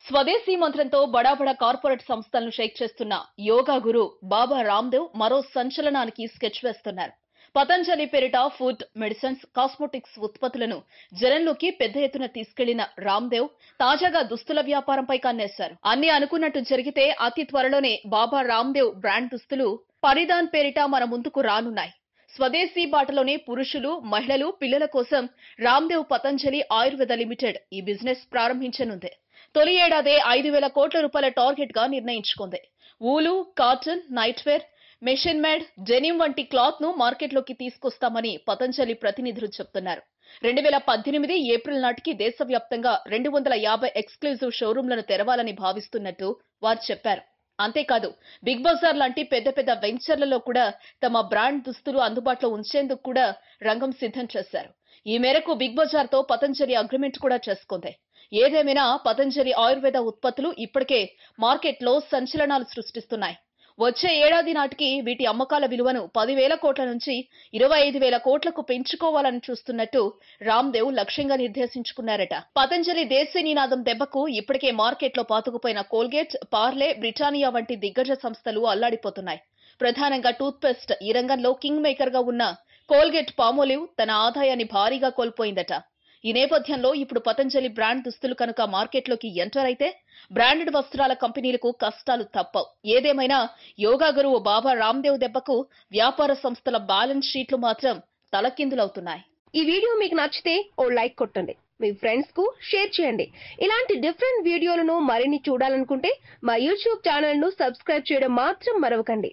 స్వదేశీ మంత్రంతో బడాబడా కార్పొరేట్ సంస్థలను షేక్ చేస్తున్న యోగా గురు బాబా రామ్దేవ్ మరో సంచలనానికి స్కెచ్ వేస్తున్నారు. పతంజలి పేరిట ఫుడ్, మెడిసిన్స్, కాస్మోటిక్స్ ఉత్పత్తులను జనంలోకి పెద్ద ఎత్తున తీసుకెళ్లిన రామ్దేవ్ తాజాగా దుస్తుల వ్యాపారంపై కన్నేశారు. అన్ని అనుకున్నట్టు జరిగితే అతి త్వరలోనే బాబా రామ్దేవ్ బ్రాండ్ దుస్తులు పరిధాన్ పేరిట మన ముందుకు రానున్నాయి. స్వదేశీ బాటలోనే పురుషులు, మహిళలు, పిల్లల కోసం రామ్దేవ్ పతంజలి ఆయుర్వేద లిమిటెడ్ ఈ బిజినెస్ ప్రారంభించనుంది. తొలి ఏడాదే 5,000 కోట్ల రూపాయల టార్గెట్ గా నిర్ణయించుకుంది. Wool, cotton, night wear, machine made, denim వంటి క్లాత్ ను మార్కెట్లోకి తీసుకొస్తామని పతంజలి ప్రతినిధులు చెబుతున్నారు. 2018 ఏప్రిల్ నాటికి దేశవ్యాప్తంగా 250 ఎక్స్క్లూజివ్ షోరూంలను తెరవాలని భావిస్తున్నట్టు వారు చెప్పారు. అంతేకాదు బిగ్ బజార్ లాంటి పెద్ద పెద్ద వెంచర్లలో కూడా తమ బ్రాండ్ దుస్తులు అందుబాటులో ఉంచేందుకు కూడా రంగం సిద్ధం చేశారు. ఈ మేరకు బిగ్ బజార్ తో పతంజలి అగ్రిమెంట్ కూడా చేసుకుంది. ఏదేమైనా పతంజలి ఆయుర్వేద ఉత్పత్తులు ఇప్పటికే మార్కెట్లో సంచలనాలు సృష్టిస్తున్నాయి. వచ్చే ఏడాది నాటికి వీటి అమ్మకాల విలువను 10,000 కోట్ల నుంచి 25,000 కోట్లకు పెంచుకోవాలని చూస్తున్నట్టు రామ్దేవ్ లక్ష్యంగా నిర్దేశించుకున్నారట. పతంజలి దేశీ నినాదం దెబ్బకు ఇప్పటికే మార్కెట్లో పాతుకుపోయిన కోల్గేట్, పార్లే, బ్రిటానియా వంటి దిగ్గజ సంస్థలు అల్లాడిపోతున్నాయి. ప్రధానంగా టూత్ పేస్ట్ ఈ రంగంలో కింగ్ మేకర్ గా ఉన్న కోల్గేట్ పామోలివ్ తన ఆదాయాన్ని భారీగా కోల్పోయిందట. ఈ నేపథ్యంలో ఇప్పుడు పతంజలి బ్రాండ్ దుస్తులు కనుక మార్కెట్లోకి ఎంటర్ అయితే బ్రాండెడ్ వస్త్రాల కంపెనీలకు కష్టాలు తప్పవు. ఏదేమైనా యోగా గురువు బాబా రామ్దేవ్ దెబ్బకు వ్యాపార సంస్థల బ్యాలెన్స్ షీట్లు మాత్రం తలకిందులవుతున్నాయి. ఈ వీడియో మీకు నచ్చితే ఓ లైక్ కొట్టండి, మీ ఫ్రెండ్స్ కు షేర్ చేయండి. ఇలాంటి డిఫరెంట్ వీడియోలను మరిన్ని చూడాలనుకుంటే మా యూట్యూబ్ ఛానల్ ను సబ్స్క్రైబ్ చేయడం మాత్రం మరవకండి.